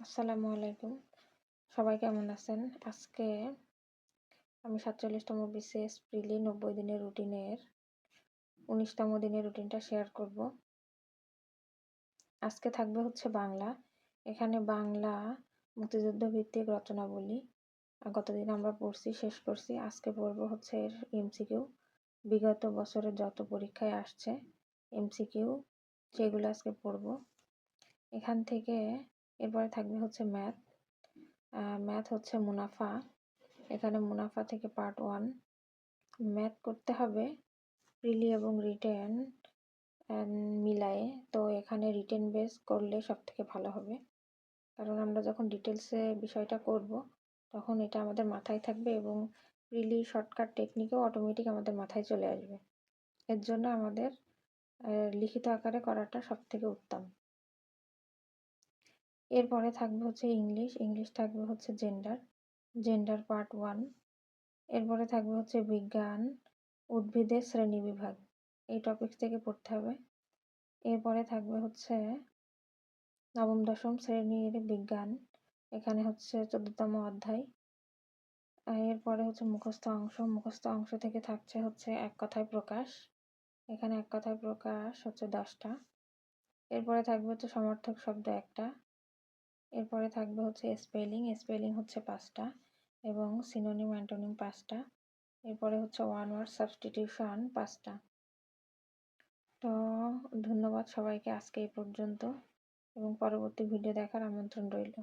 আসসালামু আলাইকুম। সবাই কেমন আছেন? আজকে আমি ৪৭তম বিসিএস প্রিলি ৯০ দিনের রুটিনের ১৯তম দিনের রুটিনটা শেয়ার করব। আজকে থাকবে হচ্ছে বাংলা। এখানে বাংলা মুক্তিযুদ্ধ ভিত্তিক রচনাবলী। গতদিন আমরা পড়ছি, শেষ করছি। আজকে পড়ব হচ্ছে এর এমসিকিউ। বিগত বছরের যত পরীক্ষায় আসছে এমসিকিউ সেগুলো আজকে পড়ব। এখান থেকে এরপরে থাকবে হচ্ছে ম্যাথ। ম্যাথ হচ্ছে মুনাফা। এখানে মুনাফা থেকে পার্ট 1 ম্যাথ করতে হবে প্রিলি এবং রিটেন মিলায়ে। তো এখানে রিটেন বেস করলে সব থেকে ভালো হবে, কারণ আমরা যখন ডিটেলসে বিষয়টা করব তখন এটা আমাদের মাথায় থাকবে এবং প্রিলি শর্টকাট টেকনিকও অটোমেটিক আমাদের মাথায় চলে আসবে। এর জন্য আমাদের লিখিত আকারে করাটা সব থেকে উত্তম। এরপরে থাকবে হচ্ছে ইংলিশ থাকবে হচ্ছে জেন্ডার পার্ট 1। এরপরে থাকবে হচ্ছে বিজ্ঞান উদ্ভিদের শ্রেণীবিভাগ, এই টপিক থেকে পড়তে হবে। এরপরে থাকবে হচ্ছে নবম দশম শ্রেণীর বিজ্ঞান, এখানে হচ্ছে 14তম অধ্যায়। এরপরে হচ্ছে মুখস্থ অংশ থেকে থাকছে হচ্ছে এক কথায় প্রকাশ, এখানে এক কথায় প্রকাশ হচ্ছে 10টা। এরপরে থাকবে হচ্ছে সমার্থক শব্দ 1টা। এরপরে থাকবে হচ্ছে স্পেলিং হচ্ছে 5টা এবং সিনোনিম অ্যান্টোনিম 5টা। এরপরে হচ্ছে ওয়ান ওয়ার্ড সাবস্টিটিউশন 5টা। তো ধন্যবাদ সবাইকে আজকে এই পর্যন্ত এবং পরবর্তী ভিডিও দেখার আমন্ত্রণ রইল।